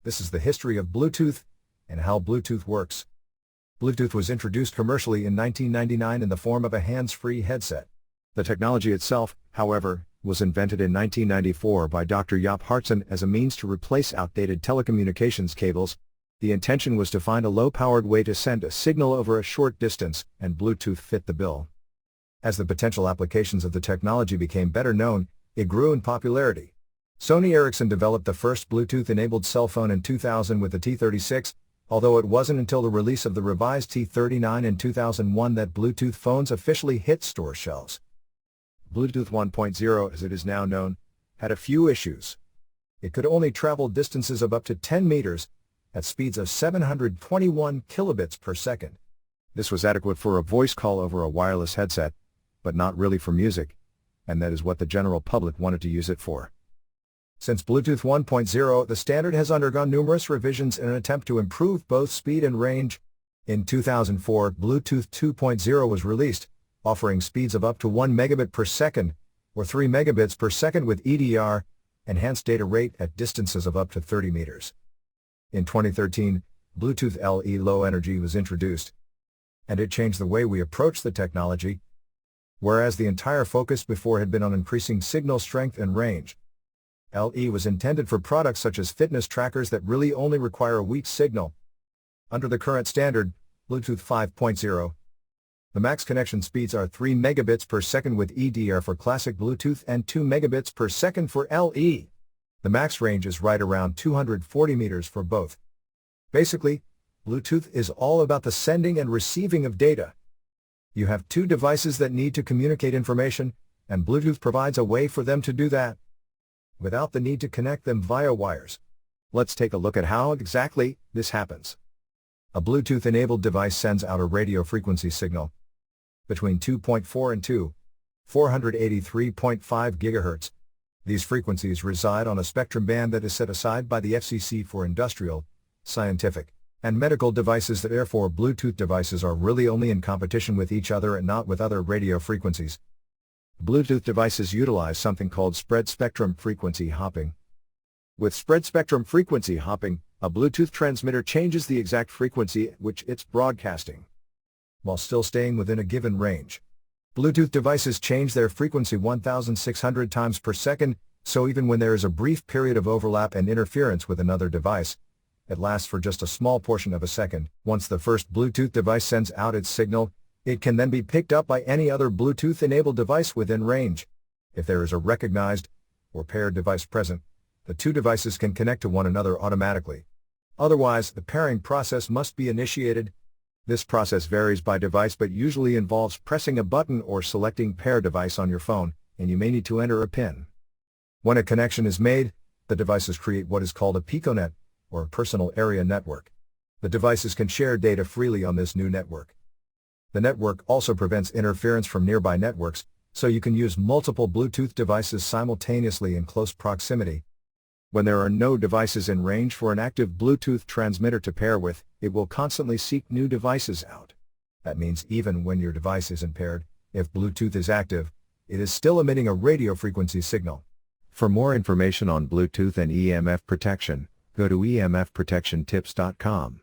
This is the history of Bluetooth and how Bluetooth works. Bluetooth was introduced commercially in 1999 in the form of a hands-free headset. The technology itself, however, was invented in 1994 by Dr. Jaap Haartsen as a means to replace outdated telecommunications cables. The intention was to find a low-powered way to send a signal over a short distance, and Bluetooth fit the bill. As the potential applications of the technology became better known, it grew in popularity. Sony Ericsson developed the first Bluetooth-enabled cell phone in 2000 with the T36, although it wasn't until the release of the revised T39 in 2001 that Bluetooth phones officially hit store shelves. Bluetooth 1.0, as it is now known, had a few issues. It could only travel distances of up to 10 meters, at speeds of 721 kilobits per second. This was adequate for a voice call over a wireless headset, but not really for music, and that is what the general public wanted to use it for. Since Bluetooth 1.0, the standard has undergone numerous revisions in an attempt to improve both speed and range. In 2004, Bluetooth 2.0 was released, offering speeds of up to 1 megabit per second, or 3 megabits per second with EDR, enhanced data rate at distances of up to 30 meters. In 2013, Bluetooth LE Low Energy was introduced, and it changed the way we approach the technology. Whereas the entire focus before had been on increasing signal strength and range, LE was intended for products such as fitness trackers that really only require a weak signal. Under the current standard, Bluetooth 5.0, the max connection speeds are 3 megabits per second with EDR for classic Bluetooth and 2 megabits per second for LE. The max range is right around 240 meters for both. Basically, Bluetooth is all about the sending and receiving of data. You have two devices that need to communicate information, and Bluetooth provides a way for them to do that, without the need to connect them via wires. Let's take a look at how exactly this happens. A Bluetooth-enabled device sends out a radio frequency signal between 2.4 and 483.5 GHz. These frequencies reside on a spectrum band that is set aside by the FCC for industrial, scientific, and medical devices. That therefore Bluetooth devices are really only in competition with each other and not with other radio frequencies. Bluetooth devices utilize something called spread spectrum frequency hopping. With spread spectrum frequency hopping, a Bluetooth transmitter changes the exact frequency at which it's broadcasting, while still staying within a given range. Bluetooth devices change their frequency 1,600 times per second, so even when there is a brief period of overlap and interference with another device, it lasts for just a small portion of a second. Once the first Bluetooth device sends out its signal, it can then be picked up by any other Bluetooth-enabled device within range. If there is a recognized or paired device present, the two devices can connect to one another automatically. Otherwise, the pairing process must be initiated. This process varies by device but usually involves pressing a button or selecting pair device on your phone, and you may need to enter a PIN. When a connection is made, the devices create what is called a piconet, or a personal area network. The devices can share data freely on this new network. The network also prevents interference from nearby networks, so you can use multiple Bluetooth devices simultaneously in close proximity. When there are no devices in range for an active Bluetooth transmitter to pair with, it will constantly seek new devices out. That means even when your device isn't paired, if Bluetooth is active, it is still emitting a radio frequency signal. For more information on Bluetooth and EMF protection, go to emfprotectiontips.com.